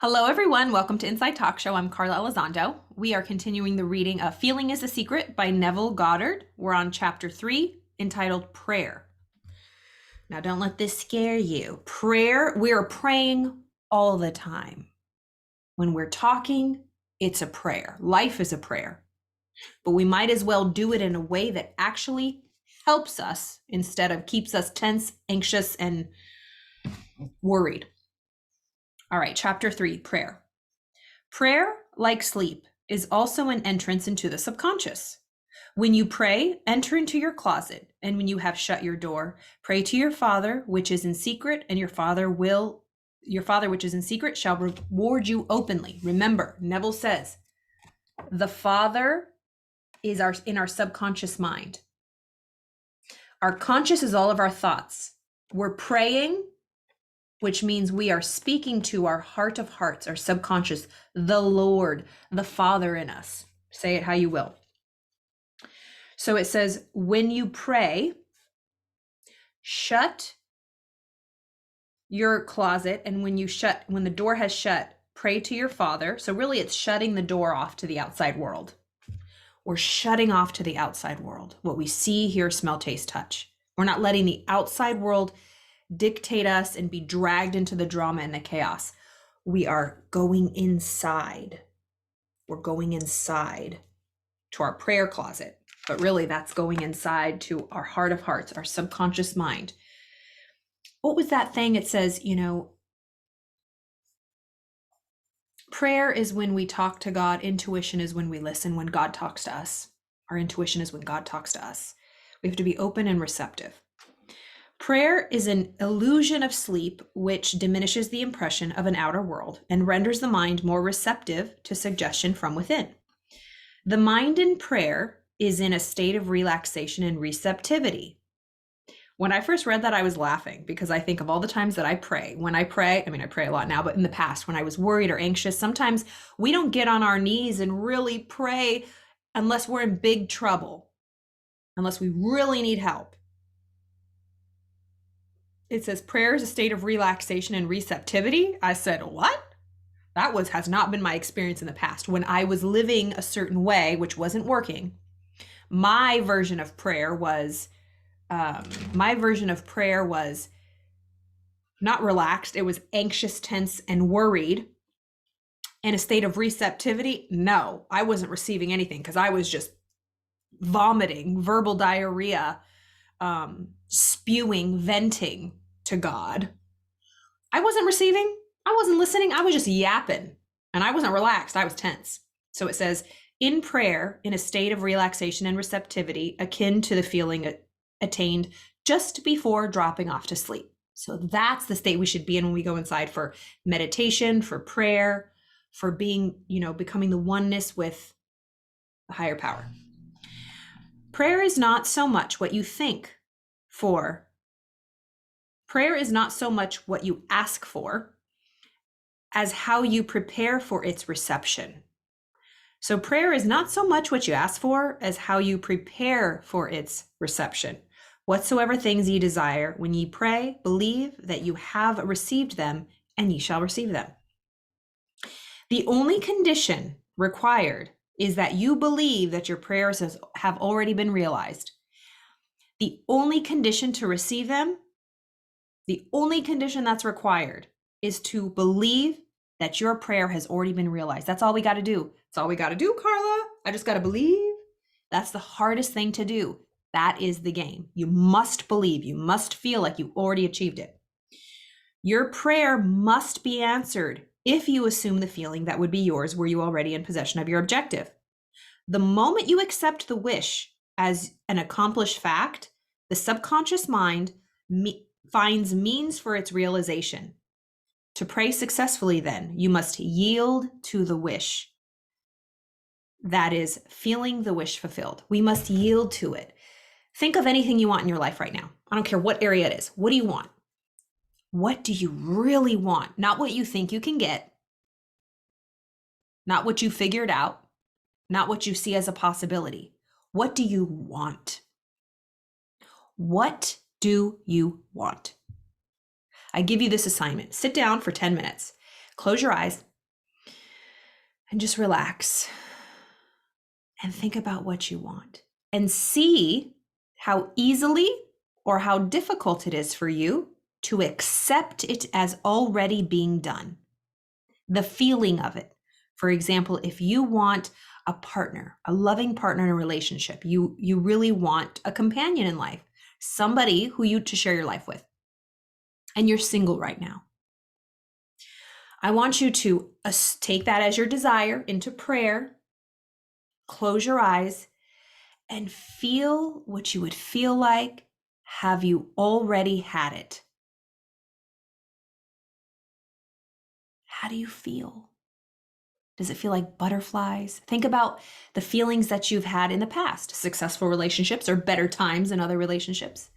Hello, everyone. Welcome to Inside Talk Show. I'm Carla Elizondo. We are continuing the reading of Feeling is a Secret by Neville Goddard. We're on chapter 3, entitled Prayer. Now, don't let this scare you. Prayer, we are praying all the time. When we're talking, it's a prayer. Life is a prayer. But we might as well do it in a way that actually helps us instead of keeps us tense, anxious, and worried. All right, chapter 3, prayer. Prayer, like sleep, is also an entrance into the subconscious. When you pray, enter into your closet, and when you have shut your door, pray to your Father, which is in secret, and your Father which is in secret shall reward you openly. Remember, Neville says, the Father is in our subconscious mind. Our conscious is all of our thoughts. We're praying, which means we are speaking to our heart of hearts, our subconscious, the Lord, the Father in us. Say it how you will. So it says, when you pray, shut your closet, and when the door has shut, pray to your Father. So really it's shutting the door off to the outside world. We're shutting off to the outside world, what we see, hear, smell, taste, touch. We're not letting the outside world dictate us and be dragged into the drama and the chaos. We are going inside. We're going inside to our prayer closet, but really that's going inside to our heart of hearts, our subconscious mind. What was that thing? It says, prayer is when we talk to God. Intuition is when we listen, when God talks to us. Our intuition is when God talks to us. We have to be open and receptive. Prayer is an illusion of sleep which diminishes the impression of an outer world and renders the mind more receptive to suggestion from within. The mind in prayer is in a state of relaxation and receptivity. When I first read that, I was laughing because I think of all the times that I pray. When I pray, I pray a lot now, but in the past, when I was worried or anxious, sometimes we don't get on our knees and really pray unless we're in big trouble, unless we really need help. It says prayer is a state of relaxation and receptivity. I said, what? That has not been my experience in the past. When I was living a certain way, which wasn't working, my version of prayer was not relaxed. It was anxious, tense, and worried. In a state of receptivity, no, I wasn't receiving anything because I was just vomiting, verbal diarrhea, spewing, venting to God. I wasn't receiving. I wasn't listening. I was just yapping, and I wasn't relaxed. I was tense. So it says, in prayer, in a state of relaxation and receptivity, akin to the feeling attained just before dropping off to sleep. So that's the state we should be in when we go inside for meditation, for prayer, for being, becoming the oneness with the higher power. Prayer is not so much what you think for. Prayer is not so much what you ask for as how you prepare for its reception. So prayer is not so much what you ask for as how you prepare for its reception. Whatsoever things ye desire, when ye pray, believe that you have received them, and ye shall receive them. The only condition required is that you believe that your prayers have already been realized. The only condition to receive them, the only condition that's required is to believe that your prayer has already been realized. That's all we got to do. That's all we got to do, Carla. I just got to believe. That's the hardest thing to do. That is the game. You must believe. You must feel like you already achieved it. Your prayer must be answered if you assume the feeling that would be yours were you already in possession of your objective. The moment you accept the wish as an accomplished fact, the subconscious mind finds means for its realization. To pray successfully, then, you must yield to the wish. That is, feeling the wish fulfilled. We must yield to it. Think of anything you want in your life right now. I don't care what area it is. What do you want? What do you really want? Not what you think you can get. Not what you figured out. Not what you see as a possibility. What do you want? What do you want? I give you this assignment. Sit down for 10 minutes. Close your eyes And just relax and think about what you want and see how easily or how difficult it is for you to accept it as already being done. The feeling of it. For example, if you want a partner, a loving partner in a relationship, you really want a companion in life, somebody who you to share your life with, and you're single right now. I want you to take that as your desire into prayer, close your eyes, and feel what you would feel like have you already had it. How do you feel? Does it feel like butterflies? Think about the feelings that you've had in the past, successful relationships or better times in other relationships.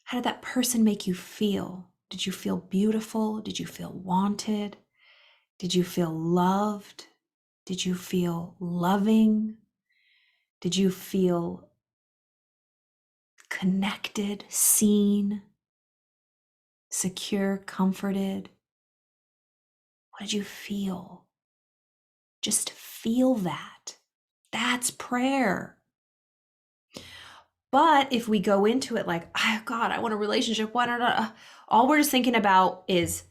How did that person make you feel? Did you feel beautiful? Did you feel wanted? Did you feel loved? Did you feel loving? Did you feel connected, seen, secure, comforted? What did you feel? Just feel that. That's prayer. But if we go into it like, oh God, I want a relationship, why not? All we're just thinking about is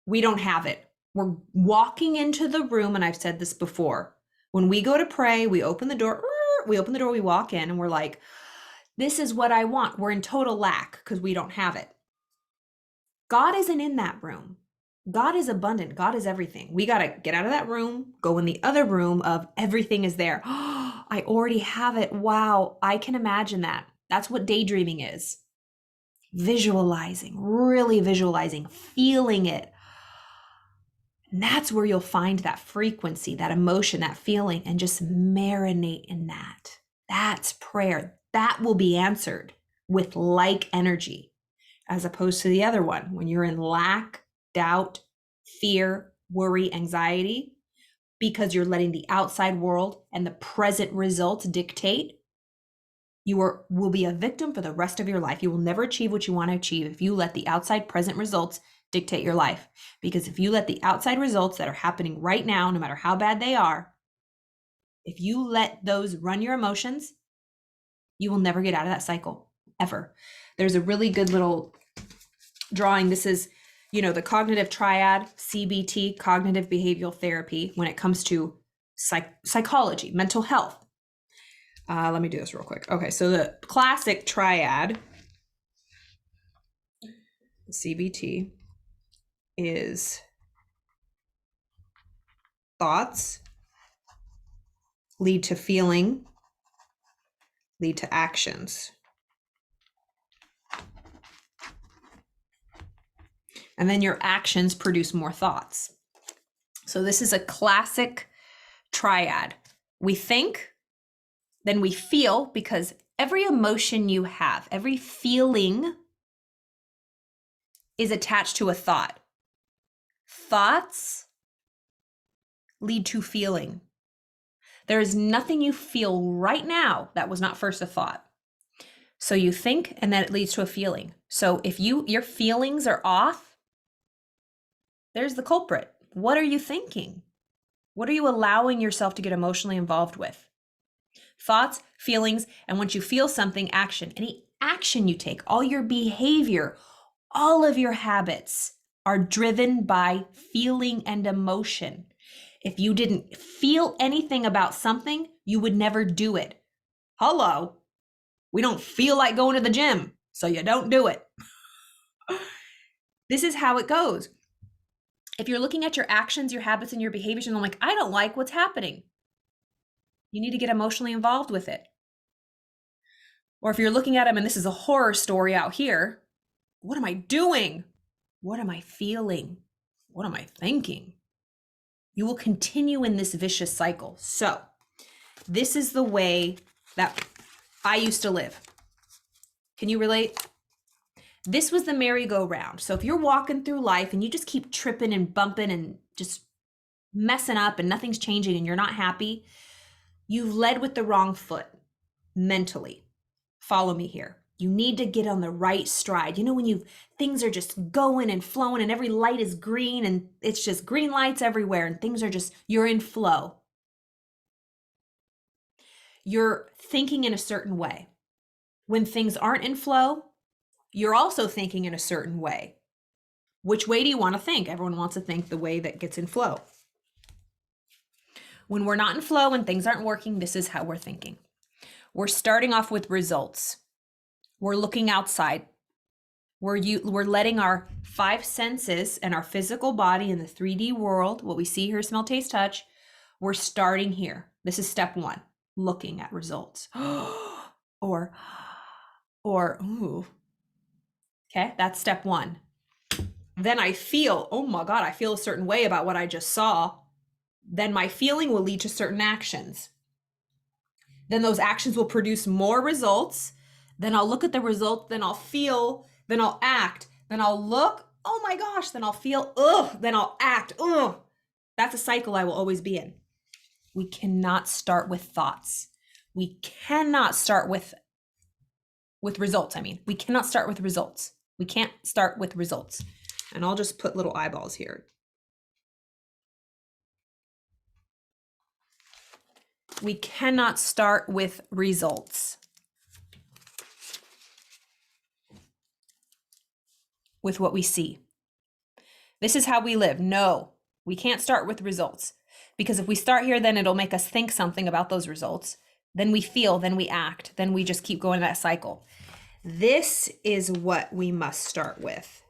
we don't have it. We're walking into the room, and I've said this before. When we go to pray, we open the door, we walk in, and we're like, this is what I want. We're in total lack because we don't have it. God isn't in that room. God is abundant. God is everything. We got to get out of that room, go in the other room of everything is there. Oh, I already have it. Wow. I can imagine that. That's what daydreaming is. Visualizing, really visualizing, feeling it. And that's where you'll find that frequency, that emotion, that feeling, and just marinate in that. That's prayer. That will be answered with like energy, as opposed to the other one. When you're in lack, doubt, fear, worry, anxiety, because you're letting the outside world and the present results dictate, you will be a victim for the rest of your life. You will never achieve what you want to achieve if you let the outside present results dictate your life. Because if you let the outside results that are happening right now, no matter how bad they are, if you let those run your emotions, you will never get out of that cycle, ever. There's a really good little drawing. This is, the cognitive triad, CBT, cognitive behavioral therapy, when it comes to psychology, mental health. Let me do this real quick. Okay, so the classic triad, CBT, is thoughts lead to feeling, lead to actions. And then your actions produce more thoughts. So this is a classic triad. We think, then we feel, because every emotion you have, every feeling is attached to a thought. Thoughts lead to feeling. There is nothing you feel right now that was not first a thought. So you think, and then it leads to a feeling. So if your feelings are off, there's the culprit. What are you thinking? What are you allowing yourself to get emotionally involved with? Thoughts, feelings, and once you feel something, action. Any action you take, all your behavior, all of your habits are driven by feeling and emotion. If you didn't feel anything about something, you would never do it. Hello. We don't feel like going to the gym, so you don't do it. This is how it goes. If you're looking at your actions, your habits, and your behaviors, and I'm like, I don't like what's happening, you need to get emotionally involved with it. Or if you're looking at them and this is a horror story out here, what am I doing? What am I feeling? What am I thinking? You will continue in this vicious cycle. So this is the way that I used to live. Can you relate? This was the merry-go-round. So if you're walking through life and you just keep tripping and bumping and just messing up and nothing's changing and you're not happy, you've led with the wrong foot mentally. Follow me here. You need to get on the right stride. You know, when things are just going and flowing and every light is green and it's just green lights everywhere and things are just, you're in flow. You're thinking in a certain way. When things aren't in flow, you're also thinking in a certain way. Which way do you want to think? Everyone wants to think the way that gets in flow. When we're not in flow and things aren't working, this is how we're thinking. We're starting off with results. We're looking outside. We're letting our 5 senses and our physical body in the 3D world, what we see, hear, smell, taste, touch, we're starting here. This is step 1, looking at results. or, ooh. Okay, that's step 1. Then I feel, oh my God, I feel a certain way about what I just saw. Then my feeling will lead to certain actions. Then those actions will produce more results. Then I'll look at the results, then I'll feel, then I'll act, then I'll look, oh my gosh, then I'll feel, then I'll act, That's a cycle I will always be in. We cannot start with thoughts. We cannot start with results. We cannot start with results. We can't start with results. And I'll just put little eyeballs here. We cannot start with results. With what we see. This is how we live. No, we can't start with results. Because if we start here, then it'll make us think something about those results. Then we feel, then we act, then we just keep going that cycle. This is what we must start with.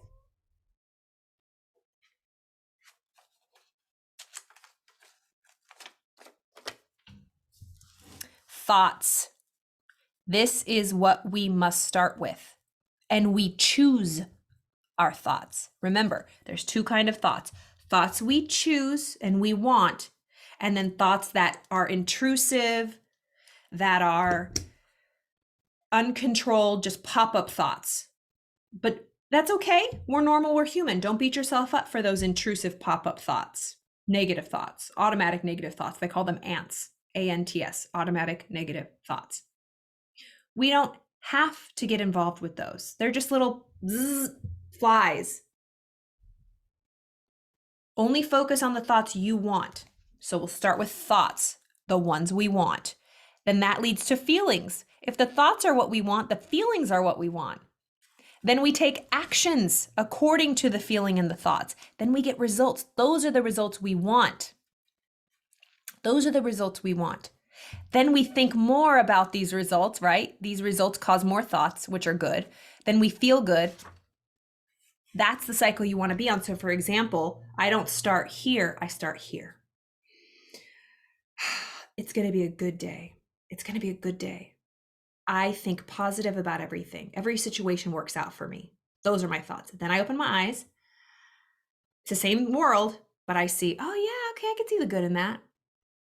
Thoughts. This is what we must start with. And we choose our thoughts. Remember, there's 2 kinds of thoughts. Thoughts we choose and we want, and then thoughts that are intrusive, that are uncontrolled, just pop-up thoughts. But that's okay. We're normal, we're human. Don't beat yourself up for those intrusive pop-up thoughts. Negative thoughts, automatic negative thoughts. They call them ants, A-N-T-S, automatic negative thoughts. We don't have to get involved with those. They're just little flies. Only focus on the thoughts you want. So we'll start with thoughts, the ones we want. Then that leads to feelings. If the thoughts are what we want, the feelings are what we want. Then we take actions according to the feeling and the thoughts. Then we get results. Those are the results we want. Those are the results we want. Then we think more about these results, right? These results cause more thoughts, which are good. Then we feel good. That's the cycle you want to be on. So for example, I don't start here, I start here. It's going to be a good day. It's going to be a good day. I think positive about everything. Every situation works out for me. Those are my thoughts. Then I open my eyes. It's the same world, but I see, oh yeah, okay, I can see the good in that.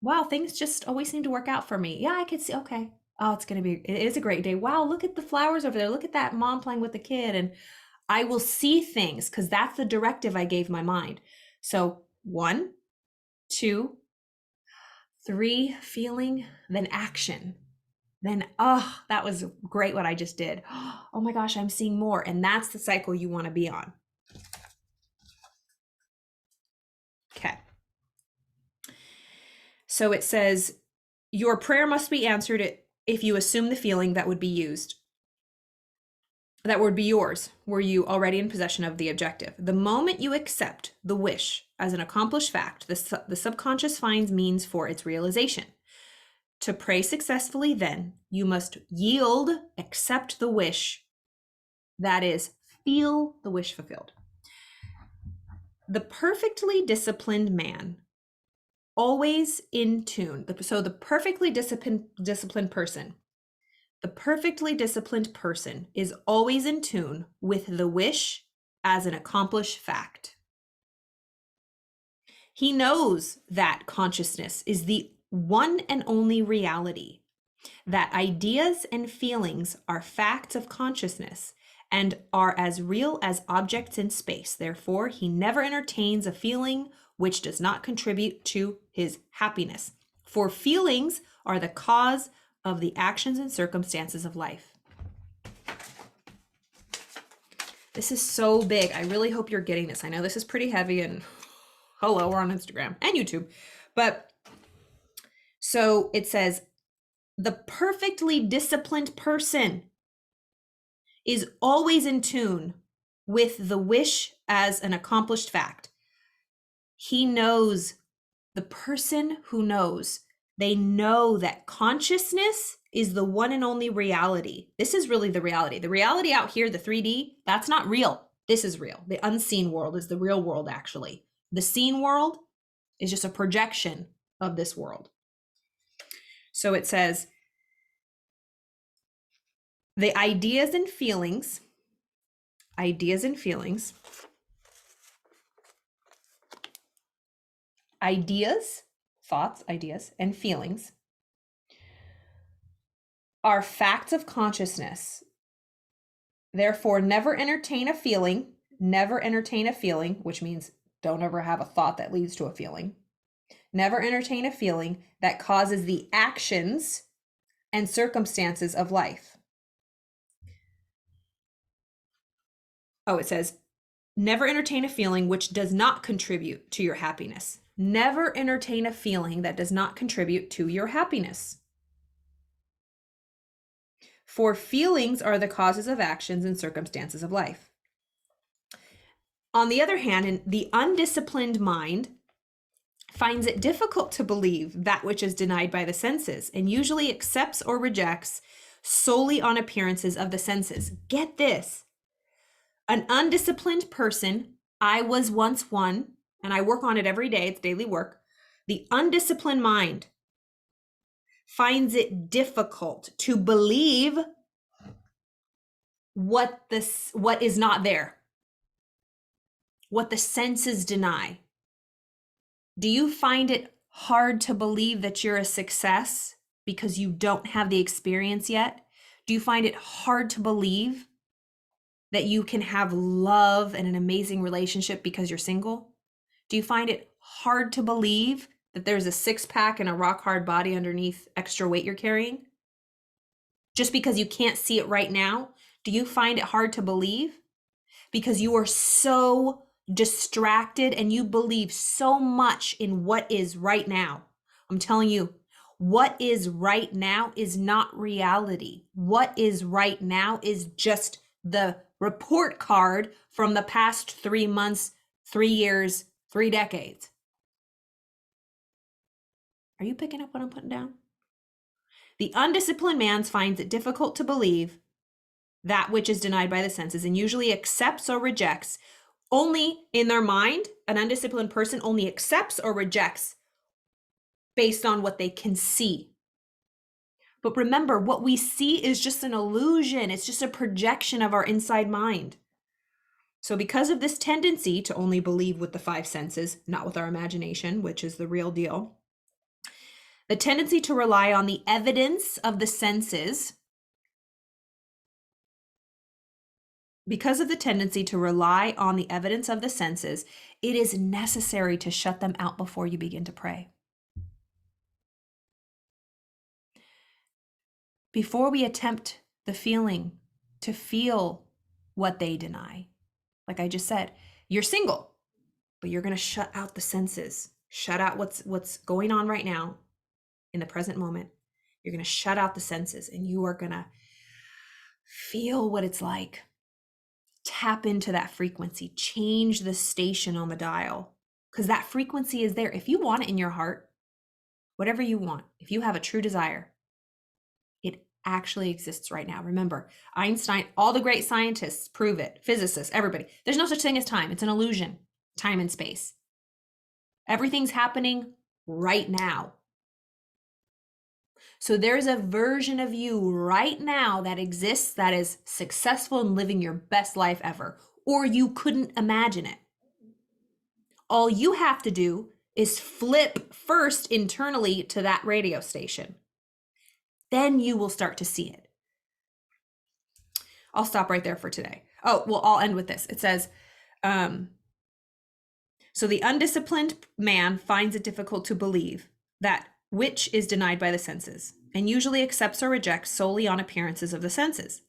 Wow, things just always seem to work out for me. Yeah, I can see, okay. Oh, it is a great day. Wow, look at the flowers over there. Look at that mom playing with the kid. And I will see things because that's the directive I gave my mind. So 1, 2, 3, feeling, then action. Then, oh, that was great what I just did. Oh my gosh, I'm seeing more. And that's the cycle you want to be on. Okay. So it says, your prayer must be answered if you assume the feeling that would be used. That would be yours, were you already in possession of the objective. The moment you accept the wish as an accomplished fact, the subconscious finds means for its realization. To pray successfully, then, you must yield, accept the wish. That is, feel the wish fulfilled. The perfectly disciplined man, always in tune. So the perfectly disciplined person, the perfectly disciplined person is always in tune with the wish as an accomplished fact. He knows that consciousness is the one and only reality, that ideas and feelings are facts of consciousness and are as real as objects in space. Therefore, he never entertains a feeling which does not contribute to his happiness. For feelings are the cause of the actions and circumstances of life. This is so big. I really hope you're getting this. I know this is pretty heavy, and hello, we're on Instagram and YouTube. But so it says, the perfectly disciplined person is always in tune with the wish as an accomplished fact. He knows, the person who knows, they know that consciousness is the one and only reality. This is really the reality. The reality out here, the 3D, that's not real. This is real. The unseen world is the real world, actually. The seen world is just a projection of this world. So it says, the ideas and feelings, thoughts, ideas, and feelings are facts of consciousness. Therefore, never entertain a feeling, which means don't ever have a thought that leads to a feeling. Never entertain a feeling that causes the actions and circumstances of life. Oh, it says, never entertain a feeling which does not contribute to your happiness. Never entertain a feeling that does not contribute to your happiness. For feelings are the causes of actions and circumstances of life. On the other hand, the undisciplined mind finds it difficult to believe that which is denied by the senses, and usually accepts or rejects solely on appearances of the senses. Get this. An undisciplined person, I was once one, and I work on it every day, it's daily work. The undisciplined mind finds it difficult to believe what is not there, what the senses deny. Do you find it hard to believe that you're a success because you don't have the experience yet? Do you find it hard to believe that you can have love and an amazing relationship because you're single? Do you find it hard to believe that there's a six-pack and a rock-hard body underneath extra weight you're carrying? Just because you can't see it right now, do you find it hard to believe? Because you are so distracted and you believe so much in what is right now. I'm telling you, what is right now is not reality. What is right now is just the report card from the past 3 months, 3 years, 3 decades. Are you picking up what I'm putting down? The undisciplined man finds it difficult to believe that which is denied by the senses, and usually accepts or rejects only in their mind. An undisciplined person only accepts or rejects based on what they can see. But remember, what we see is just an illusion. It's just a projection of our inside mind. So because of this tendency to only believe with the 5 senses, not with our imagination, which is the real deal, the tendency to rely on the evidence of the senses, because of the tendency to rely on the evidence of the senses, it is necessary to shut them out before you begin to pray. Before we attempt the feeling to feel what they deny, like I just said, you're single, but you're going to shut out the senses, shut out what's going on right now in the present moment. You're going to shut out the senses and you are going to feel what it's like. Tap into that frequency, change the station on the dial, because that frequency is there. If you want it in your heart, whatever you want, if you have a true desire, it actually exists right now. Remember, Einstein, all the great scientists prove it, physicists, everybody. There's no such thing as time. It's an illusion, time and space. Everything's happening right now. So there's a version of you right now that exists that is successful in living your best life ever, or you couldn't imagine it. All you have to do is flip first internally to that radio station. Then you will start to see it. I'll stop right there for today. Oh, well, I'll end with this. It says, so the undisciplined man finds it difficult to believe that which is denied by the senses, and usually accepts or rejects solely on appearances of the senses.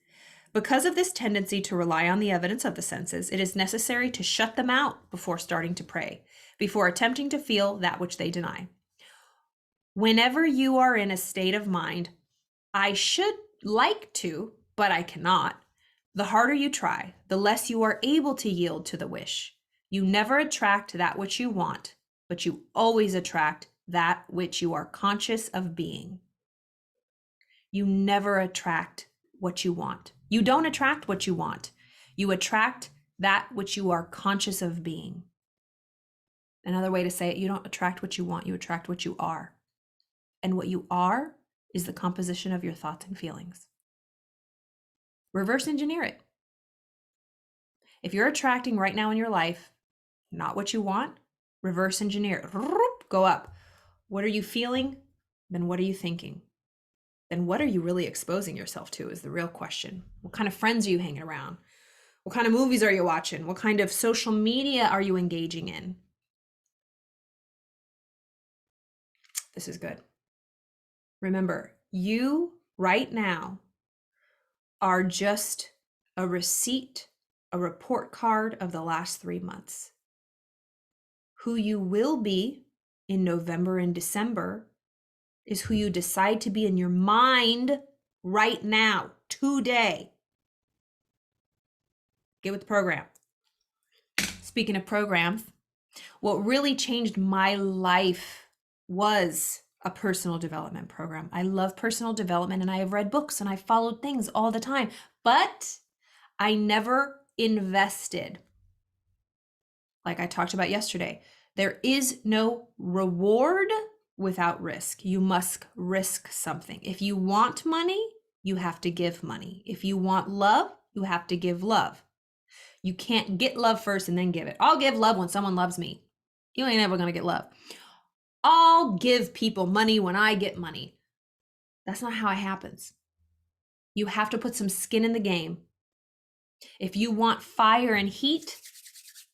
Because of this tendency to rely on the evidence of the senses, it is necessary to shut them out before starting to pray, before attempting to feel that which they deny. Whenever you are in a state of mind, I should like to, but I cannot, the harder you try, the less you are able to yield to the wish. You never attract that which you want, but you always attract that which you are conscious of being. You never attract what you want. You don't attract what you want. You attract that which you are conscious of being. Another way to say it, you don't attract what you want, you attract what you are. And what you are is the composition of your thoughts and feelings. Reverse engineer it. If you're attracting right now in your life not what you want, reverse engineer it. Go up. What are you feeling? Then what are you thinking? Then what are you really exposing yourself to is the real question. What kind of friends are you hanging around? What kind of movies are you watching? What kind of social media are you engaging in? This is good. Remember, you right now are just a receipt, a report card of the last 3 months. Who you will be in November and December is who you decide to be in your mind right now, today. Get with the program. Speaking of programs, what really changed my life was a personal development program. I love personal development and I have read books and I followed things all the time, but I never invested. Like I talked about yesterday, there is no reward without risk. You must risk something. If you want money, you have to give money. If you want love, you have to give love. You can't get love first and then give it. I'll give love when someone loves me. You ain't ever gonna get love. I'll give people money when I get money. That's not how it happens. You have to put some skin in the game. If you want fire and heat,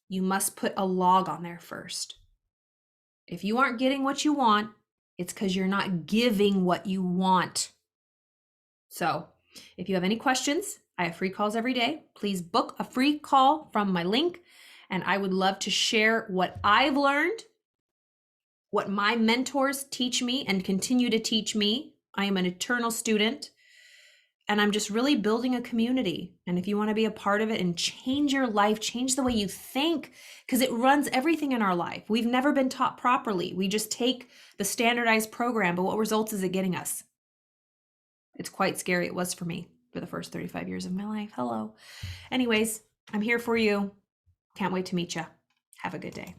you must put a log on there first. If you aren't getting what you want, it's because you're not giving what you want. So if you have any questions, I have free calls every day. Please book a free call from my link, and I would love to share what I've learned, what my mentors teach me and continue to teach me. I am an eternal student, and I'm just really building a community. And if you want to be a part of it and change your life, change the way you think, because it runs everything in our life. We've never been taught properly. We just take the standardized program, but what results is it getting us? It's quite scary. It was for me for the first 35 years of my life. Hello. Anyways, I'm here for you. Can't wait to meet you. Have a good day.